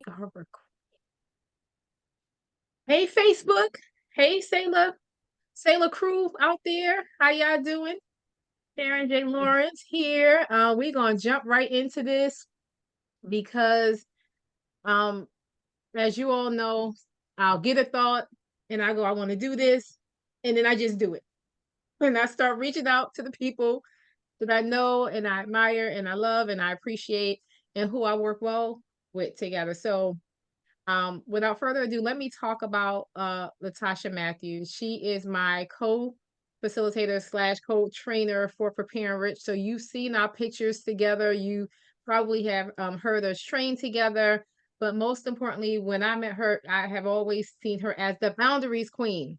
Our Hey, Facebook. Hey, Sailor crew out there. How y'all doing? Karen J. Lawrence here. We're gonna jump right into this because um, as you all know, I'll get a thought and I go, I want to do this, and then I just do it. And I start reaching out to the people that I know and I admire and I love and I appreciate and who I work well with together. So without further ado, let me talk about Latasha Matthews. She is my co-facilitator slash co-trainer for Preparing Rich. So you've seen our pictures together. You probably have heard us train together. But most importantly, when I met her, I have always seen her as the boundaries queen.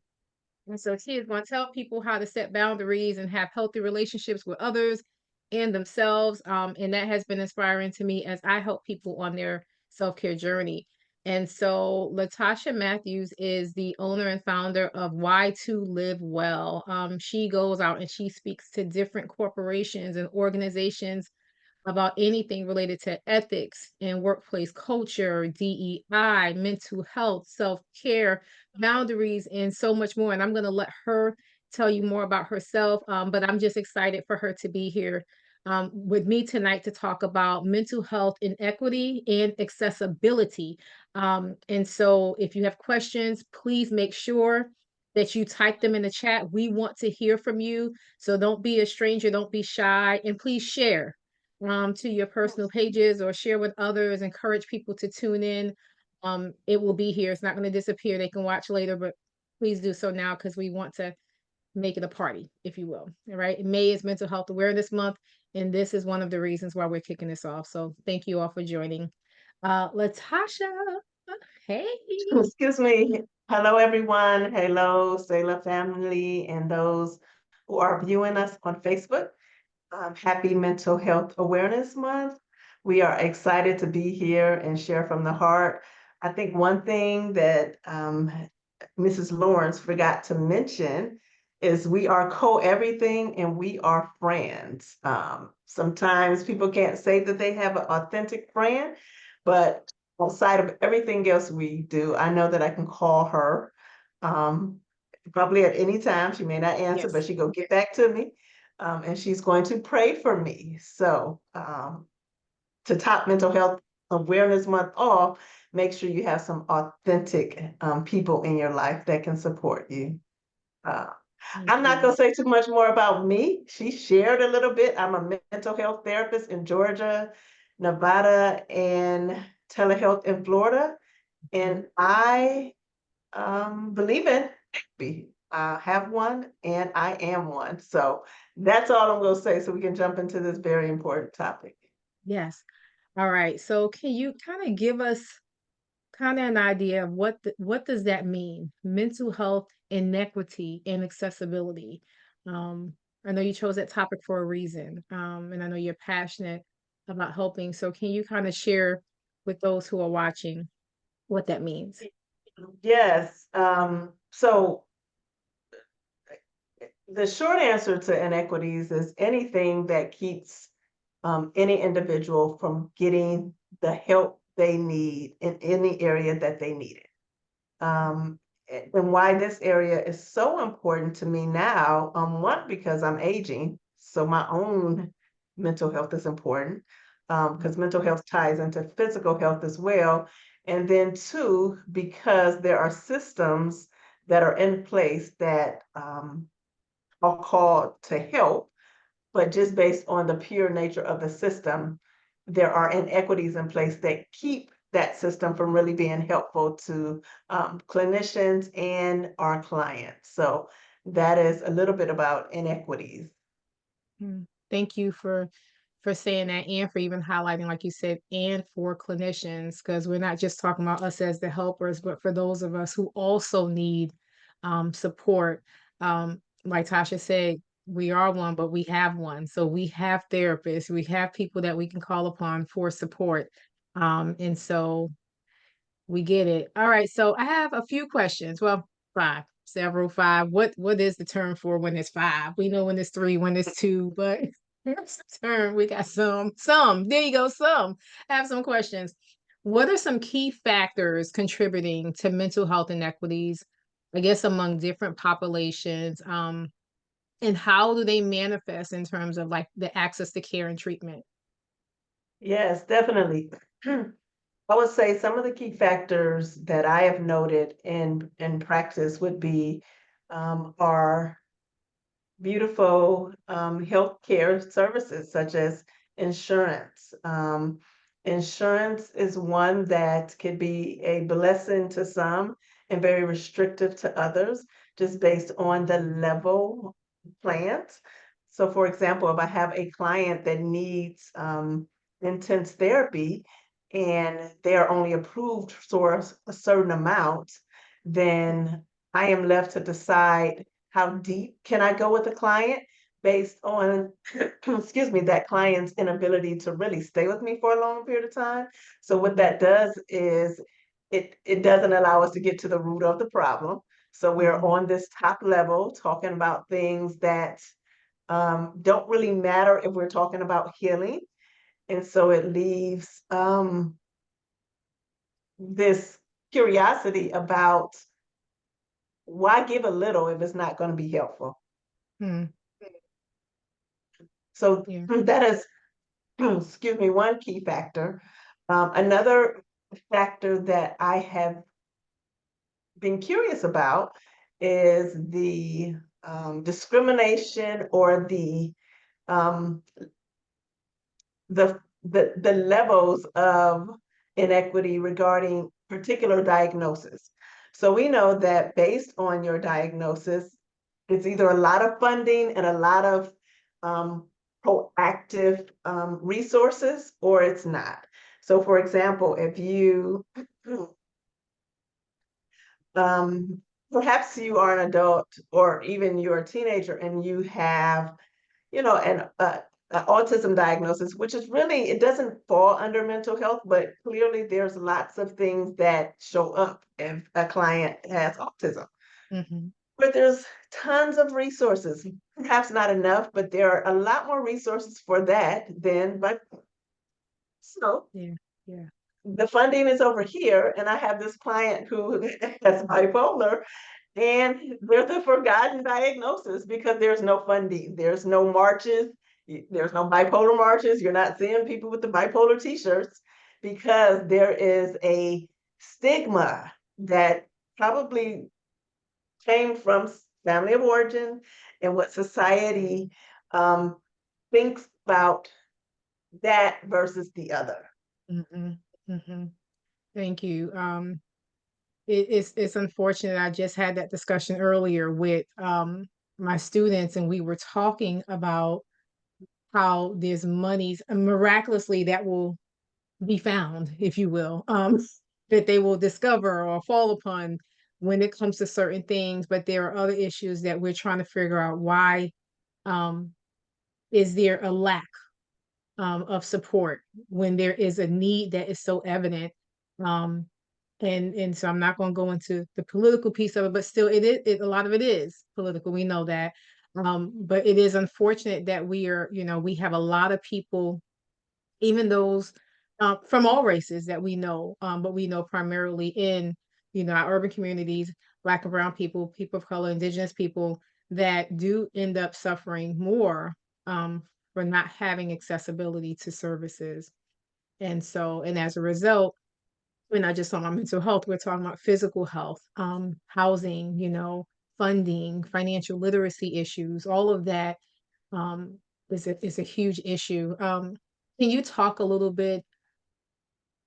And so she is going to tell people how to set boundaries and have healthy relationships with others and themselves. And that has been inspiring to me as I help people on their self-care journey. And so Latasha Matthews is the owner and founder of Why2LiveWell. She goes out and she speaks to different corporations and organizations about anything related to ethics and workplace culture, DEI, mental health, self-care, boundaries, and so much more. And I'm going to let her tell you more about herself. But I'm just excited for her to be here with me tonight to talk about mental health inequity and accessibility. And so if you have questions, please make sure that you type them in the chat. We want to hear from you. So don't be a stranger, don't be shy, and please share to your personal pages or share with others, encourage people to tune in. It will be here. It's not going to disappear. They can watch later, but please do so now because we want to make it a party, if you will. All right. May is Mental Health Awareness Month, and this is one of the reasons why we're kicking this off. So thank you all for joining. Latasha, hey. Excuse me. Hello, everyone. Hello, Sailor family, and those who are viewing us on Facebook. Happy Mental Health Awareness Month. We are excited to be here and share from the heart. I think one thing that Mrs. Lawrence forgot to mention is we are co-everything and we are friends. Sometimes people can't say that they have an authentic friend, but outside of everything else we do, I know that I can call her probably at any time. She may not answer, but Yes. she go get back to me. And she's going to pray for me. So to top Mental Health Awareness Month off, make sure you have some authentic people in your life that can support you. Uh, Thank I'm not you. going to say too much more about me. She shared a little bit. I'm a mental health therapist in Georgia, Nevada, and telehealth in Florida. And I believe in therapy. I have one and I am one. So that's all I'm going to say so we can jump into this very important topic. Yes. All right. So can you kind of give us kind of an idea of what does that mean? Mental health inequity and accessibility. Um, I know you chose that topic for a reason, and I know you're passionate about helping. So can you kind of share with those who are watching what that means? Yes. So the short answer to inequities is anything that keeps any individual from getting the help they need in any area that they need it. And why this area is so important to me now, one, because I'm aging, so my own mental health is important, because mental health ties into physical health as well. And then two, because there are systems that are in place that are called to help, but just based on the pure nature of the system, there are inequities in place that keep that system from really being helpful to clinicians and our clients. So that is a little bit about inequities. Thank you for saying that and for even highlighting, like you said, and for clinicians, because we're not just talking about us as the helpers, but for those of us who also need support. Like Tasha said, we are one, but we have one. So we have therapists, we have people that we can call upon for support. And so we get it. All right. So I have a few questions. Well, five, several, five. What is the term for when it's five? We know when it's three, when it's two, but what's the term? We got some. Some. There you go. Some. I have some questions. What are some key factors contributing to mental health inequities, I guess, among different populations? And how do they manifest in terms of like the access to care and treatment? Yes, definitely. I would say some of the key factors that I have noted in practice would be our beautiful healthcare services such as insurance. Insurance is one that could be a blessing to some and very restrictive to others, just based on the level plans. So, for example, if I have a client that needs intense therapy and they're only approved for a certain amount, then I am left to decide how deep can I go with the client based on, excuse me, that client's inability to really stay with me for a long period of time. So what that does is it doesn't allow us to get to the root of the problem. So we're Mhm. on this top level talking about things that don't really matter if we're talking about healing. And so it leaves this curiosity about why give a little if it's not going to be helpful. Mm, So yeah. that is, excuse me, one key factor. Another factor that I have been curious about is the discrimination or um, the levels of inequity regarding particular diagnosis. So we know that based on your diagnosis, it's either a lot of funding and a lot of um, proactive resources, or it's not. So, for example, if you um, perhaps you are an adult or even you're a teenager and you have, an autism diagnosis, which is really, it doesn't fall under mental health, but clearly there's lots of things that show up if a client has autism. Hmm. But there's tons of resources, perhaps not enough, but there are a lot more resources for that than, but so Yeah. Yeah. the funding is over here, and I have this client who has bipolar, and they're the forgotten diagnosis because there's no funding, there's no marches, there's no bipolar marches. You're not seeing people with the bipolar t-shirts because there is a stigma that probably came from family of origin and what society um, thinks about that versus the other. Hmm. Hmm. Thank you. It's unfortunate. I just had that discussion earlier with my students, and we were talking about how there's monies miraculously that will be found, if you will, that they will discover or fall upon when it comes to certain things. But there are other issues that we're trying to figure out why um, is there a lack of support when there is a need that is so evident. Um, and so I'm not going to go into the political piece of it, but still, a lot of it is political. We know that, but it is unfortunate that we have a lot of people, even those from all races that we know, but we know primarily in our urban communities, Black and Brown people, people of color, Indigenous people that do end up suffering more um, for not having accessibility to services. And as a result, we're not just talking about mental health, we're talking about physical health, housing, funding, financial literacy issues, all of that um, is a huge issue. Can you talk a little bit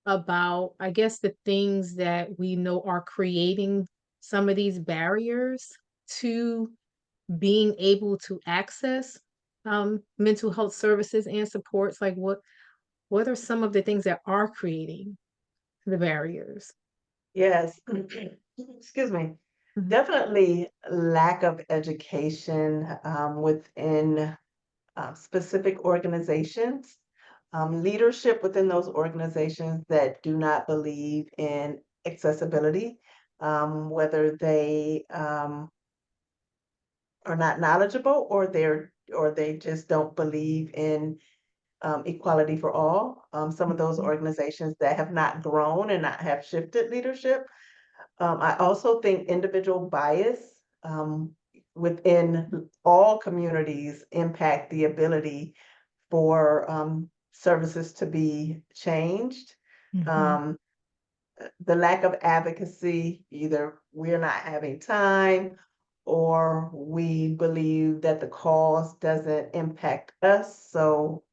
about, I guess, the things that we know are creating some of these barriers to being able to access mental health services and supports? Like what are some of the things that are creating the barriers? Yes, excuse me. Mhm. Definitely lack of education within specific organizations, leadership within those organizations that do not believe in accessibility, whether they are not knowledgeable or they just don't believe in Equality for All, some of those organizations that have not grown and not have shifted leadership. I also think individual bias within all communities impact the ability for services to be changed. Mhm. Um, the lack of advocacy, either we're not having time or we believe that the cause doesn't impact us, so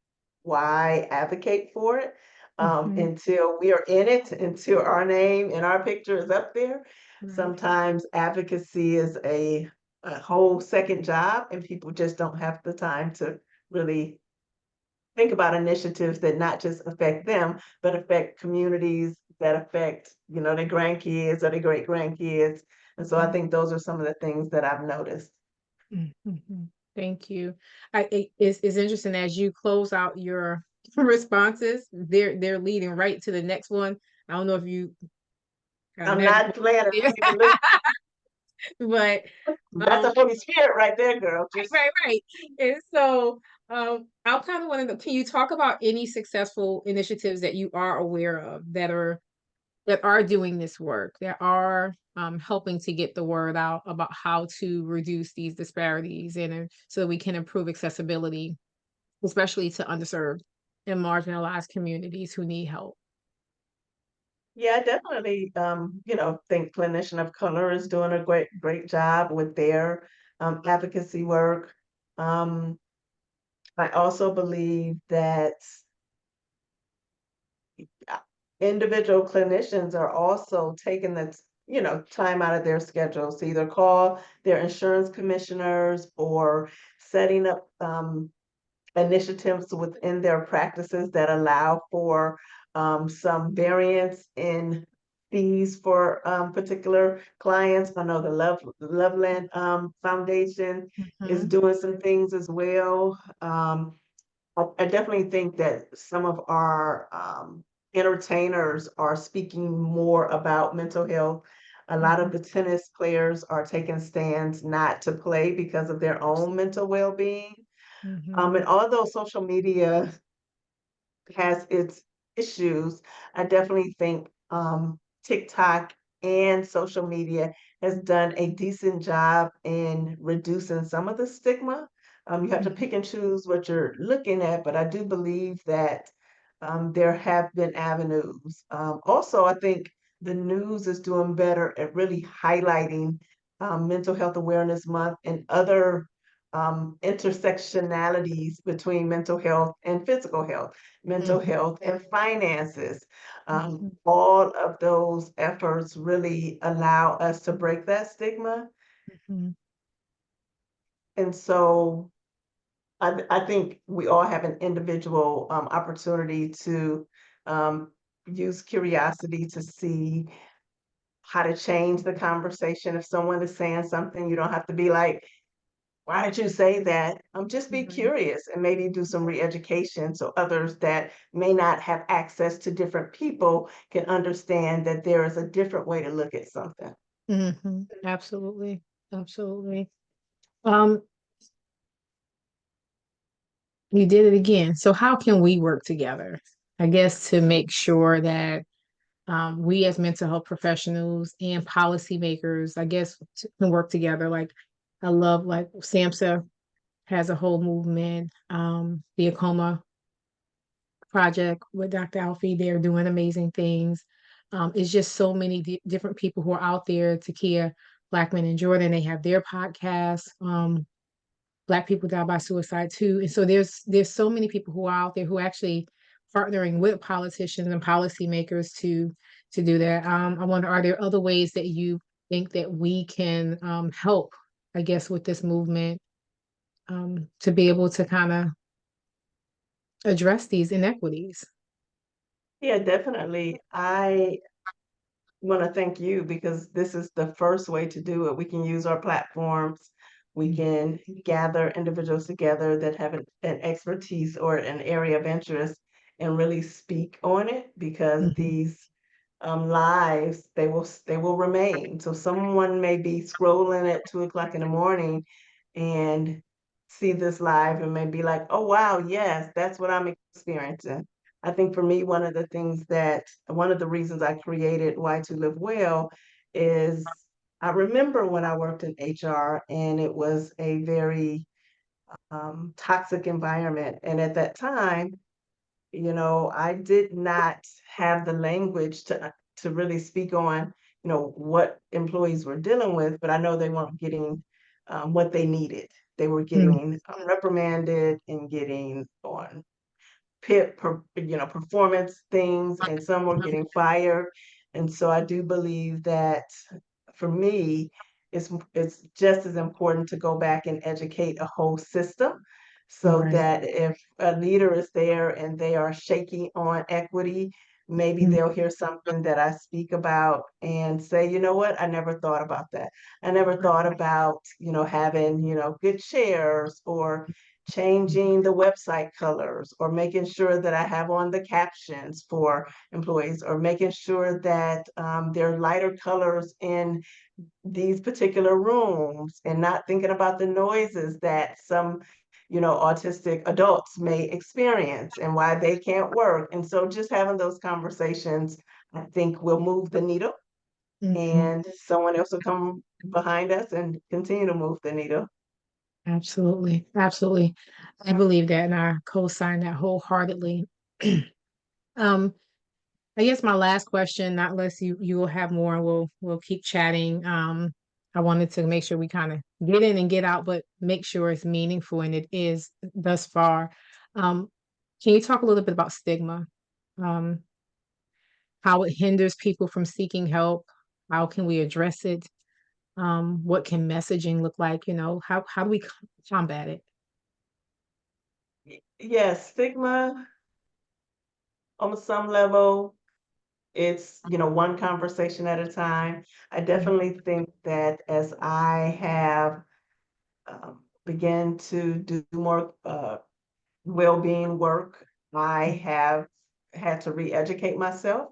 why advocate for it? Mhm. Until we are in it, until our name and our picture is up there. Right. Sometimes advocacy is a whole second job, and people just don't have the time to really think about initiatives that not just affect them, but affect communities, that affect, their grandkids or their great grandkids. And so I Mhm. think those are some of the things that I've noticed. Mhm. Thank you. It's interesting as you close out your responses, they're leading right to the next one. I don't know if you got a I'm magic not wand playing, I'm there, not even listening. but That's the Holy Spirit right there, girl. Just right. And so, I'll kind of want to know, can you talk about any successful initiatives that you are aware of that are doing this work, that are helping to get the word out about how to reduce these disparities and so that we can improve accessibility, especially to underserved and marginalized communities who need help? yeah, I definitely think Clinician of Color is doing a great job with their advocacy work. Um, I also believe that uh, individual clinicians are also taking time out of their schedules to either call their insurance commissioners or setting up initiatives within their practices that allow for some variance in fees for particular clients. I know the Loveland Foundation is Mhm. doing some things as well. I definitely think that some of our entertainers are speaking more about mental health. A lot of Mhm. the tennis players are taking stands not to play because of their own mental well-being. And Mhm. although social media has its issues, I definitely think TikTok and social media has done a decent job in reducing some of the stigma. You have to Mhm. pick and choose what you're looking at, but I do believe that there have been avenues. Also, I think the news is doing better at really highlighting Mental Health Awareness Month and other intersectionalities between mental health and physical health, mental Mhm. health and finances. Mhm. All of those efforts really allow us to break that stigma. Mhm. And so I think we all have an individual opportunity to um, use curiosity to see how to change the conversation. If someone is saying something, you don't have to be like, why did you say that? Just be Right. curious and maybe do some re-education so others that may not have access to different people can understand that there is a different way to look at something. Mhm. Absolutely. Absolutely. Um, you did it again. So how can we work together? I guess to make sure that we as mental health professionals and policymakers, I guess, can work together. Like I love like SAMHSA has a whole movement. The Acoma Project with Dr. Alfie, they're doing amazing things. It's just so many different people who are out there. Takia Blackman and Jordan, they have their podcast. Black people die by suicide too. And so there's so many people who are out there who are actually partnering with politicians and policymakers to do that. I wonder, are there other ways that you think that we can help, I guess, with this movement to be able to kind of address these inequities? Yeah, definitely. I want to thank you because this is the first way to do it. We can use our platforms. We can gather individuals together that have an expertise or an area of interest and really speak on it because Mhm. these lives they will remain. So someone may be scrolling at 2 o'clock in the morning and see this live and may be like, oh wow, yes, that's what I'm experiencing. I think for me, one of the reasons I created Why2LiveWell is I remember when I worked in HR and it was a very toxic environment. And at that time, I did not have the language to really speak on, what employees were dealing with, but I know they weren't getting what they needed. They were Mm, getting reprimanded and getting on performance things, and some were getting fired. And so I do believe that for me, it's just as important to go back and educate a whole system so right. that if a leader is there and they are shaky on equity, maybe Mm, they'll hear something that I speak about and say, you know what, I never thought about that. I never thought about, having, good chairs, or changing the website colors, or making sure that I have on the captions for employees, or making sure that there are lighter colors in these particular rooms, and not thinking about the noises that some autistic adults may experience and why they can't work. And so just having those conversations, I think, will move the needle, mhm. and someone else will come behind us and continue to move the needle. Absolutely, absolutely. I believe that, and I co-sign that wholeheartedly. Um, I guess my last question, not unless you will have more, we'll keep chatting. I wanted to make sure we kind of get in and get out, but make sure it's meaningful, and it is thus far. Um, can you talk a little bit about stigma? Um, how it hinders people from seeking help? How can we address it? What can messaging look like? How do we combat it? Yes, stigma on some level, it's, one conversation at a time. I Mm, definitely think that as I have began to do more well-being work, I have had to re-educate myself.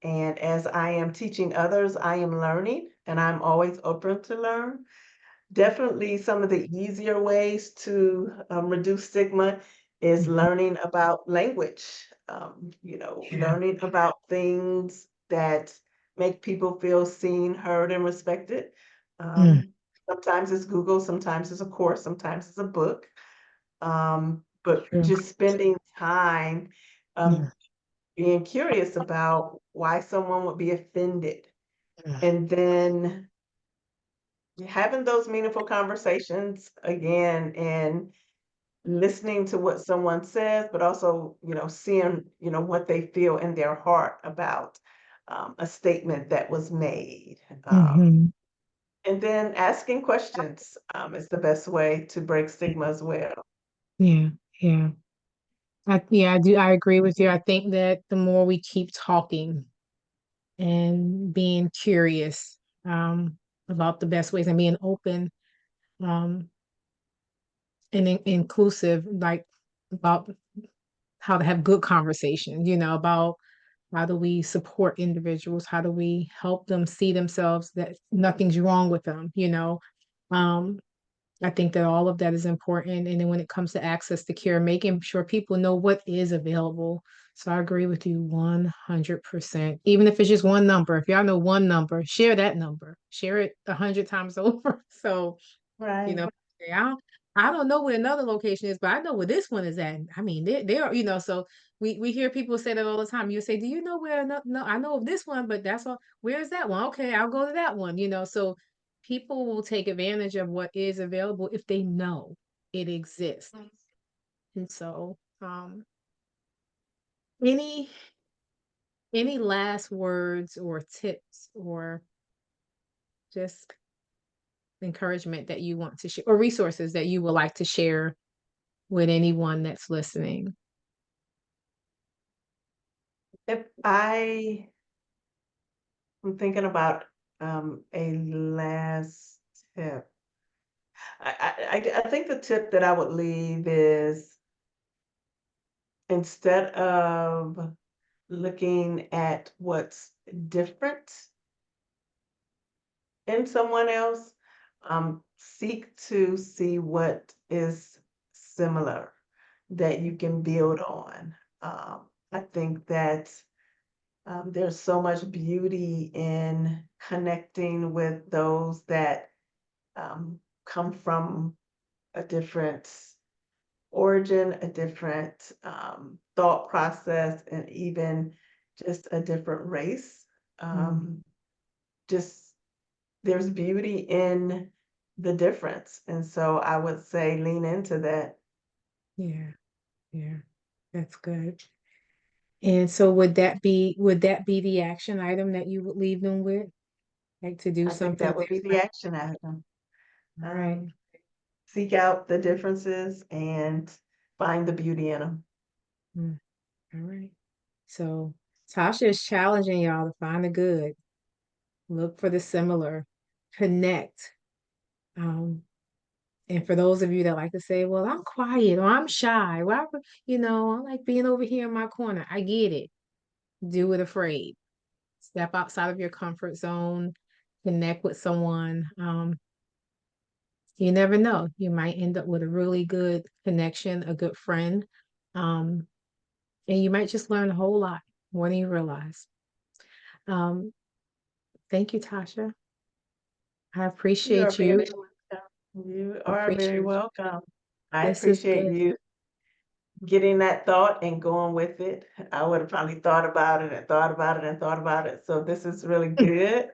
And as I am teaching others, I am learning, and I'm always open to learn. Definitely some of the easier ways to reduce stigma is mhm. learning about language, Yeah. learning about things that make people feel seen, heard, and respected. Mm, Sometimes it's Google, sometimes it's a course, sometimes it's a book. But true. just spending time Yeah. um, being curious about why someone would be offended, Mm, and then having those meaningful conversations again, and listening to what someone says, but also, seeing, what they feel in their heart about a statement that was made. mhm. And then asking questions is the best way to break stigma as well. Yeah, yeah. Yeah, I do. I agree with you. I think that the more we keep talking and being curious about the best ways and being open um, and inclusive, like about how to have good conversations, about how do we support individuals? How do we help them see themselves that nothing's wrong with them? Um, I think that all of that is important. And then when it comes to access to care, making sure people know what is available. So I agree with you 100%. Even if it's just one number, if y'all know one number, share that number, share it 100 times over. So, you Right. know, say, I don't know where another location is, but I know where this one is at. I mean, they're, so we hear people say that all the time. You say, do you know where another, no, I know of this one, but that's all. Where's that one? Okay, I'll go to that one, so people will take advantage of what is available if they know it exists. And so, any any last words or tips or just encouragement that you want to share or resources that you would like to share with anyone that's listening? If I am thinking about a last tip, I think the tip that I would leave is, instead of looking at what's different in someone else, seek to see what is similar. that you can build on. I think that there's so much beauty in connecting with those that come from a different origin, a different thought process, and even just a different race. Just there's beauty in the difference. And so I would say lean into that. Yeah, yeah, that's good. And so would that be the action item that you would leave them with? Like to do I think something that would be the different? action item. All right. Um, Seek out the differences and find the beauty in them. Mm, all right. So Tasha is challenging y'all to find the good, look for the similar, connect. Um, and for those of you that like to say, well, I'm quiet or I'm shy, well, I like being over here in my corner. I get it. Do it afraid. Step outside of your comfort zone, connect with someone. You never know. You might end up with a really good connection, a good friend. Um, and you might just learn a whole lot more than you realize. Um, thank you, Tasha. I You are appreciate very you. welcome. You are very Appreciate you. welcome. I This is appreciate good. you getting that thought and going with it. I would have probably thought about it and thought about it and thought about it. So this is really good.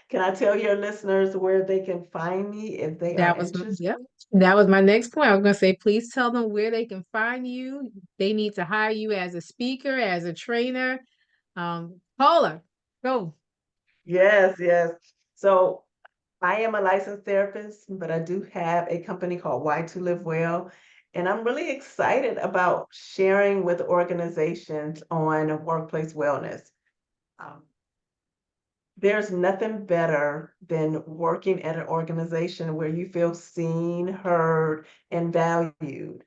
Can I tell your listeners where they can find me if they are interested? Yep. That was my next point. I was going to say, please tell them where they can find you. They need to hire you as a speaker, as a trainer. Call her. Go. Yes, yes. So I am a licensed therapist, but I do have a company called Why2LiveWell, and I'm really excited about sharing with organizations on workplace wellness. Um, there's nothing better than working at an organization where you feel seen, heard, and valued.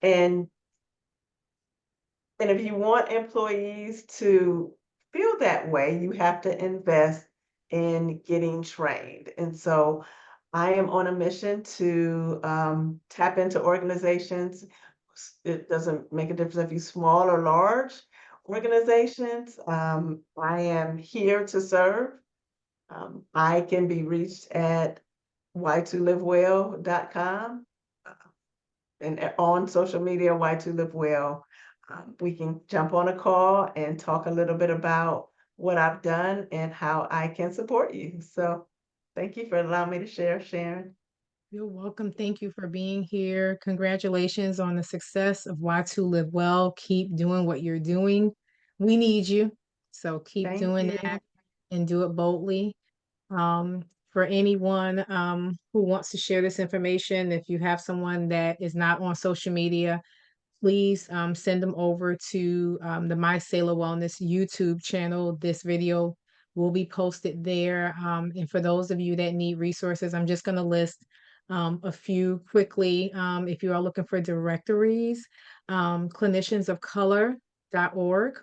And And if you want employees to feel that way, you have to invest in getting trained. And so I am on a mission to tap into organizations. It doesn't make a difference if you small or large organizations. I am here to serve. I can be reached at y2livewell.com and on social media, Why2LiveWell. We can jump on a call and talk a little bit about what I've done and how I can support you. So thank you for allowing me to share, Sharon. You're welcome. Thank you for being here. Congratulations on the success of Why2LiveWell. Keep doing what you're doing. We need you. So keep Thank doing you. that and do it boldly. For anyone who wants to share this information, if you have someone that is not on social media, please send them over to the My Sailor Wellness YouTube channel. This video will be posted there. And for those of you that need resources, I'm just going to list a few quickly. If you are looking for directories, cliniciansofcolor.org,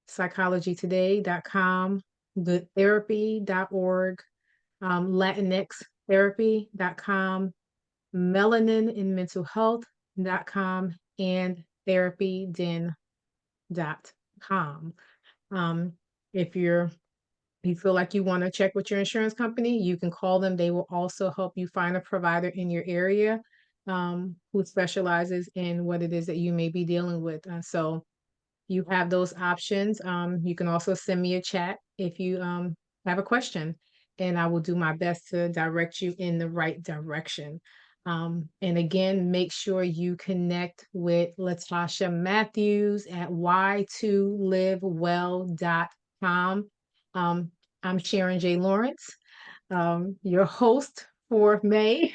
psychologytoday.com, goodtherapy.org, latinxtherapy.com, melaninandmentalhealth.com, and therapyden.com. Um, if you feel like you want to check with your insurance company, you can call them. They will also help you find a provider in your area who specializes in what it is that you may be dealing with. So you have those options. You can also send me a chat if you have a question, and I will do my best to direct you in the right direction. And again, make sure you connect with Latasha Matthews at Why2LiveWell.com. I'm Sharon J. Lawrence, your host for May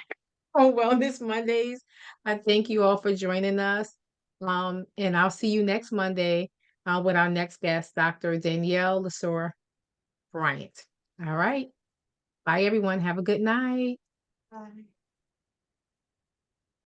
on Wellness Mondays. I thank you all for joining us. And I'll see you next Monday with our next guest, Dr. Danielle LaSure-Bryant. All right. Bye, everyone. Have a good night. Bye.